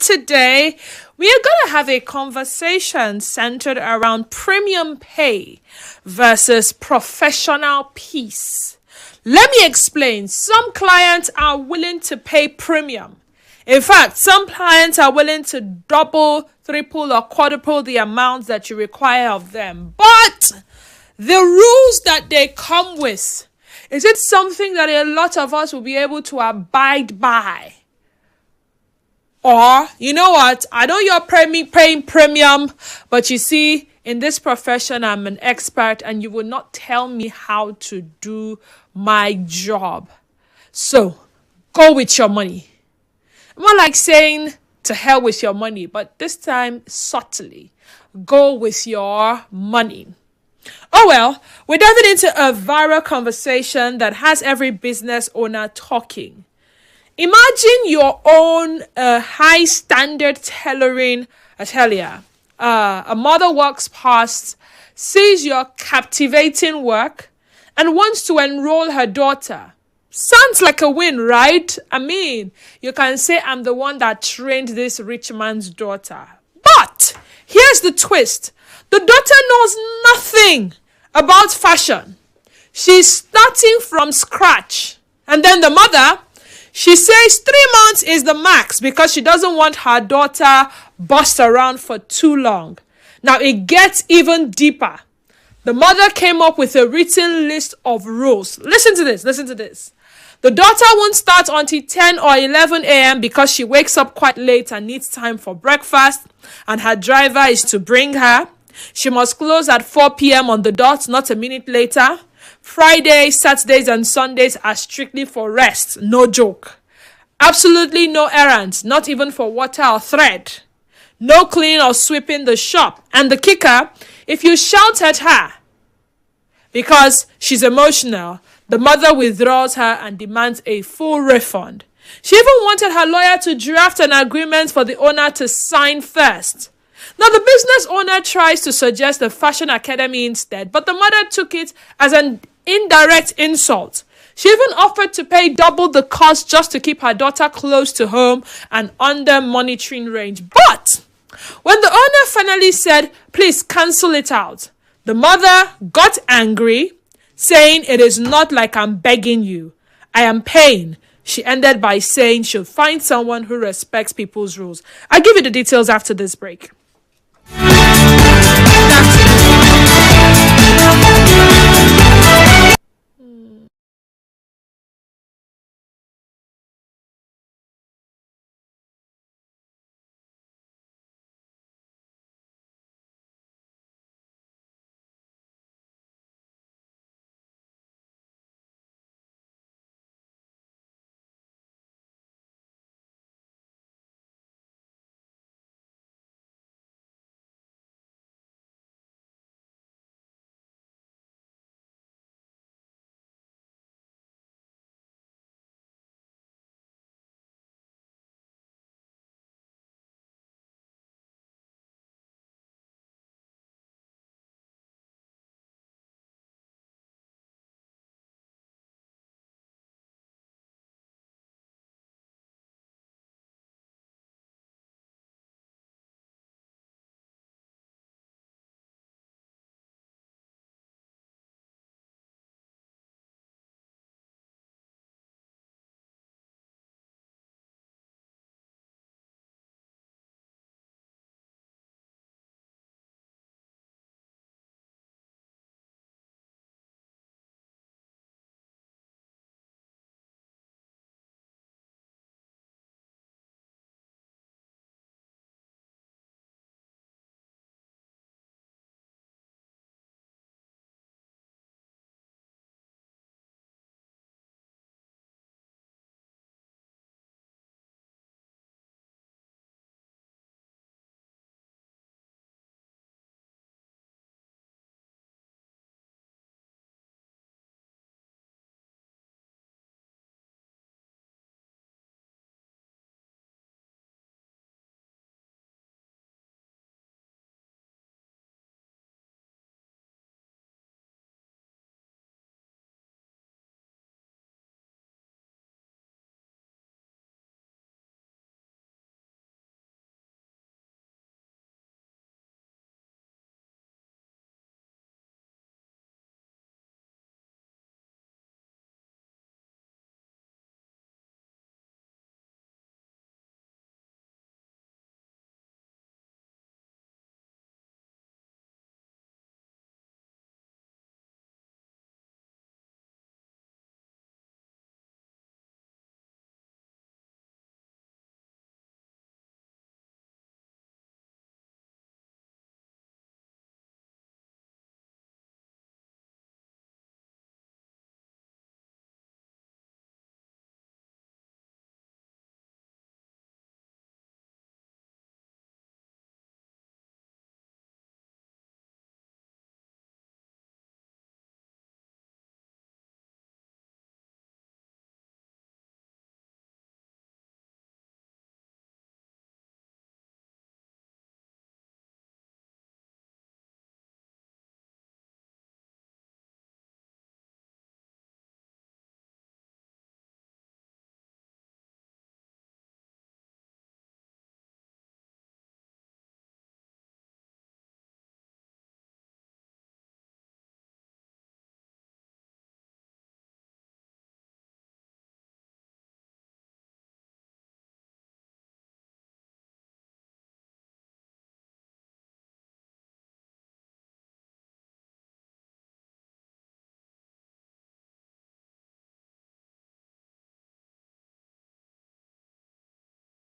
today we are going to have a conversation centered around premium pay versus professional peace. Let me explain. Some clients are willing to pay premium. In fact, some clients are willing to double, triple, or quadruple the amount that you require of them. But the rules that they come with, is it something that a lot of us will be able to abide by? Or, you know what, I know you're paying premium, but you see, in this profession, I'm an expert and you will not tell me how to do my job. So, go with your money. More like saying, to hell with your money, but this time, subtly, go with your money. Oh well, we're diving into a viral conversation that has every business owner talking. Imagine your own high standard tailoring atelier. A mother walks past, sees your captivating work, and wants to enroll her daughter. Sounds like a win, right? I mean, you can say I'm the one that trained this rich man's daughter. But here's the twist. The daughter knows nothing about fashion. She's starting from scratch. And then the mother, she says 3 months is the max because she doesn't want her daughter bust around for too long. Now it gets even deeper. The mother came up with a written list of rules. Listen to this. The daughter won't start until 10 or 11 a.m. because she wakes up quite late and needs time for breakfast, and her driver is to bring her. She must close at 4 p.m. on the dot, not a minute later. Fridays, Saturdays, and Sundays are strictly for rest. No joke. Absolutely no errands, not even for water or thread. No cleaning or sweeping the shop. And the kicker, if you shout at her because she's emotional, the mother withdraws her and demands a full refund. She even wanted her lawyer to draft an agreement for the owner to sign first. Now, the business owner tries to suggest a fashion academy instead, but the mother took it as an indirect insult. She even offered to pay double the cost just to keep her daughter close to home and under monitoring range. But when the owner finally said, please cancel it out, the mother got angry, saying, it is not like I'm begging you. I am paying. She ended by saying she'll find someone who respects people's rules. I'll give you the details after this break.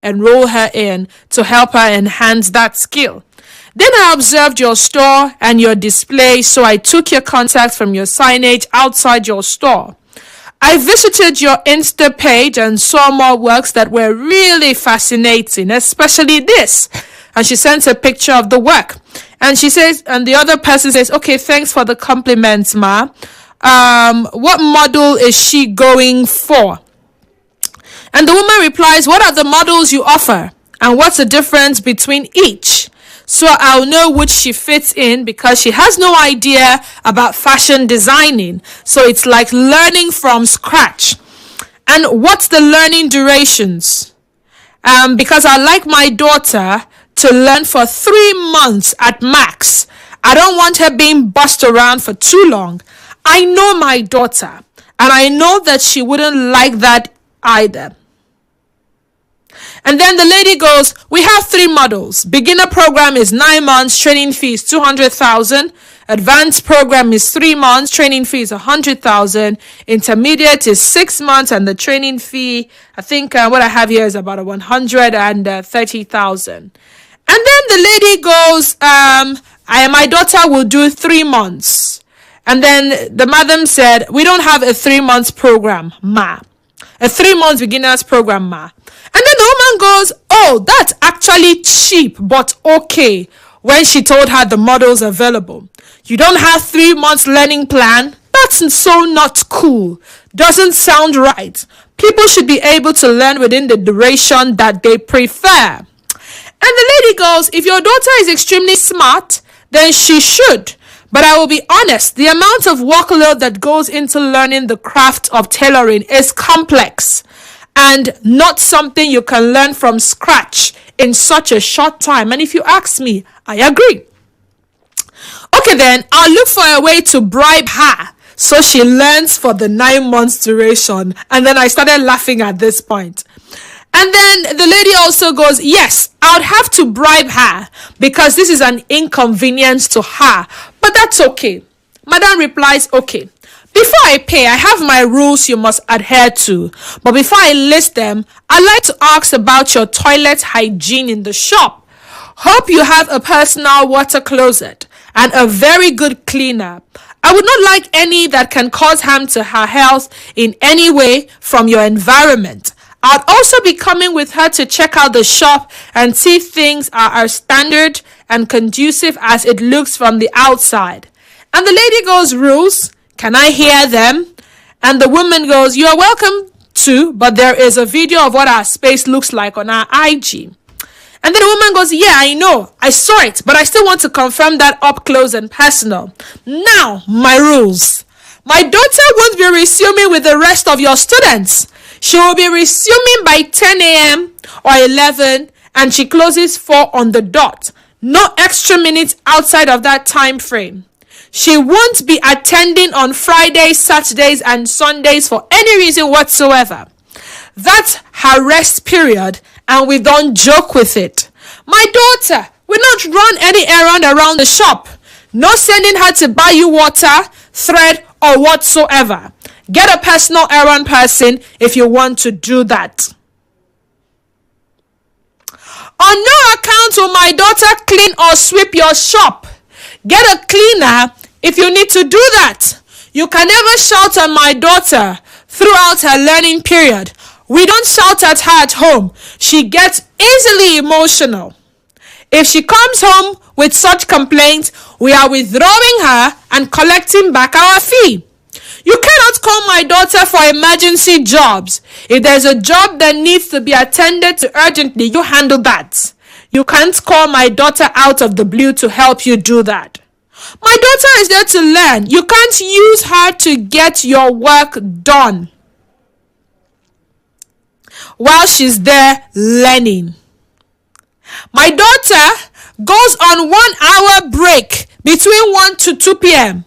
enroll her in to help her enhance that skill. Then I observed your store and your display, so I took your contacts from your signage outside your store. I visited your Insta page and saw more works that were really fascinating, especially this. And she sent a picture of the work. And she says, and the other person says, okay, thanks for the compliments, ma. What model is she going for? And the woman replies, what are the models you offer? And what's the difference between each? So I'll know which she fits in, because she has no idea about fashion designing. So it's like learning from scratch. And what's the learning durations? Because I like my daughter to learn for 3 months at max. I don't want her being bossed around for too long. I know my daughter, and I know that she wouldn't like that either. And then the lady goes, we have 3 models. Beginner program is 9 months, training fee is 200,000. Advanced program is 3 months, training fee is 100,000. Intermediate is 6 months, and the training fee, I think what I have here is about 130,000. And then the lady goes, my daughter will do 3 months. And then the madam said, we don't have a 3 months program, ma. A 3 months beginners program, ma. And then the woman goes, oh, that's actually cheap, but okay. When she told her the models available. You don't have 3 months learning plan? That's so not cool. Doesn't sound right. People should be able to learn within the duration that they prefer. And the lady goes, if your daughter is extremely smart, then she should. But I will be honest, the amount of workload that goes into learning the craft of tailoring is complex and not something you can learn from scratch in such a short time. And if you ask me, I agree. Okay, then I'll look for a way to bribe her so she learns for the 9 months duration. And then I started laughing at this point. And then the lady also goes, yes, I would have to bribe her because this is an inconvenience to her. But that's okay. Madam replies, okay. Before I pay, I have my rules you must adhere to. But before I list them, I'd like to ask about your toilet hygiene in the shop. Hope you have a personal water closet and a very good cleaner. I would not like any that can cause harm to her health in any way from your environment. I'd also be coming with her to check out the shop and see if things are as standard and conducive as it looks from the outside. And the lady goes, rules? Can I hear them? And the woman goes, you're welcome to, but there is a video of what our space looks like on our IG. And then the woman goes, yeah, I know. I saw it, but I still want to confirm that up close and personal. Now, my rules. My daughter won't be resuming with the rest of your students. She will be resuming by 10 a.m. or 11, and she closes 4 on the dot. No extra minutes outside of that time frame. She won't be attending on Fridays, Saturdays, and Sundays for any reason whatsoever. That's her rest period, and we don't joke with it. My daughter will not run any errand around the shop. No sending her to buy you water, thread, or whatsoever. Get a personal errand person if you want to do that. On no account will my daughter clean or sweep your shop. Get a cleaner if you need to do that. You can never shout at my daughter throughout her learning period. We don't shout at her at home. She gets easily emotional. If she comes home with such complaints, we are withdrawing her and collecting back our fee. You cannot call my daughter for emergency jobs. If there's a job that needs to be attended to urgently, you handle that. You can't call my daughter out of the blue to help you do that. My daughter is there to learn. You can't use her to get your work done while she's there learning. My daughter goes on 1 hour break between 1 to 2 p.m.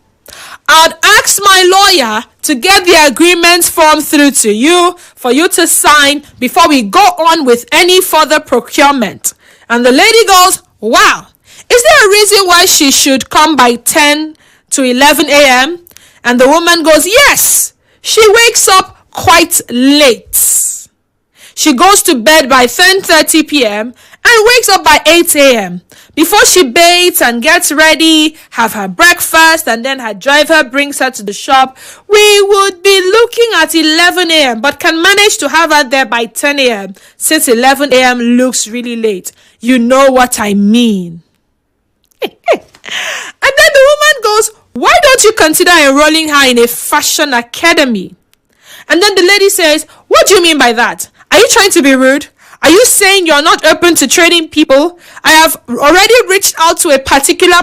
I'd ask my lawyer to get the agreement form through to you for you to sign before we go on with any further procurement. And the lady goes, wow, is there a reason why she should come by 10 to 11 a.m.? And the woman goes, yes, she wakes up quite late. She goes to bed by 10:30 p.m. and wakes up by 8 a.m. Before she bathes and gets ready, have her breakfast, and then her driver brings her to the shop, we would be looking at 11 a.m. but can manage to have her there by 10 a.m. since 11 a.m. looks really late. You know what I mean. And then the woman goes, why don't you consider enrolling her in a fashion academy? And then the lady says, what do you mean by that? Are you trying to be rude? Are you saying you're not open to training people? I have already reached out to a particular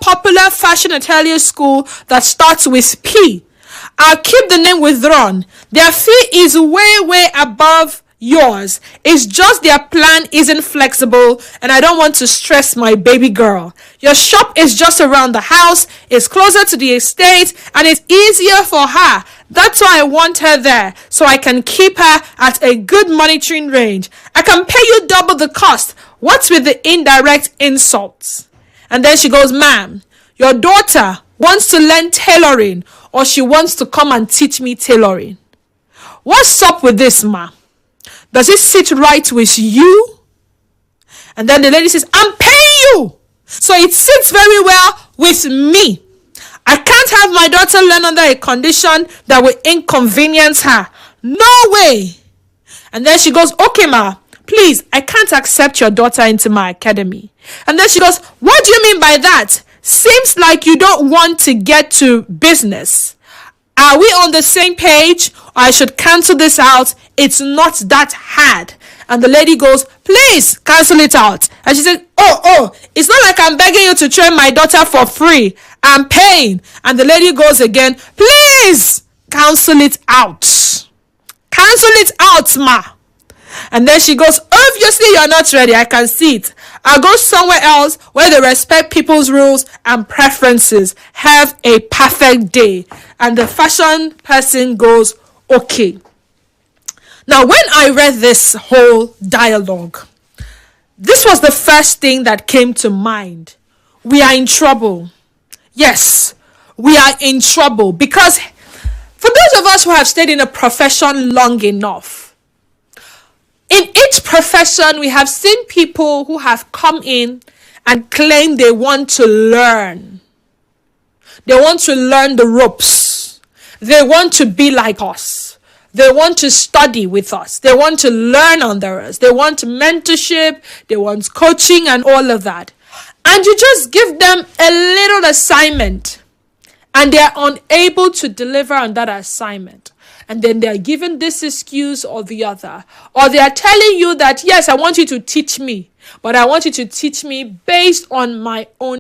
popular fashion atelier school that starts with P. I'll keep the name withdrawn. Their fee is way above yours. It's just their plan isn't flexible, and I don't want to stress my baby girl. Your shop is just around the house, it's closer to the estate, and it's easier for her. That's why I want her there, so I can keep her at a good monitoring range. I can pay you double the cost. What's with the indirect insults? And then she goes, ma'am, your daughter wants to learn tailoring, or she wants to come and teach me tailoring. What's up with this, ma? Does it sit right with you? And then the lady says, I'm paying you, so it sits very well with me. I can't have my daughter learn under a condition that will inconvenience her. No way. And then she goes, okay, ma, please, I can't accept your daughter into my academy. And then she goes, what do you mean by that? Seems like you don't want to get to business. Are we on the same page? Or I should cancel this out. It's not that hard. And the lady goes, please cancel it out. And she said, oh, it's not like I'm begging you to train my daughter for free. I'm paying. And the lady goes again, please cancel it out. Cancel it out, ma. And then she goes, obviously you're not ready. I can see it. I'll go somewhere else where they respect people's rules and preferences. Have a perfect day. And the fashion person goes, okay. Now, when I read this whole dialogue, this was the first thing that came to mind. We are in trouble. Yes, we are in trouble, because for those of us who have stayed in a profession long enough, in each profession, we have seen people who have come in and claim they want to learn. They want to learn the ropes. They want to be like us. They want to study with us. They want to learn under us. They want mentorship. They want coaching and all of that. And you just give them a little assignment, and they're unable to deliver on that assignment. And then they're given this excuse or the other. Or they are telling you that, yes, I want you to teach me, but I want you to teach me based on my own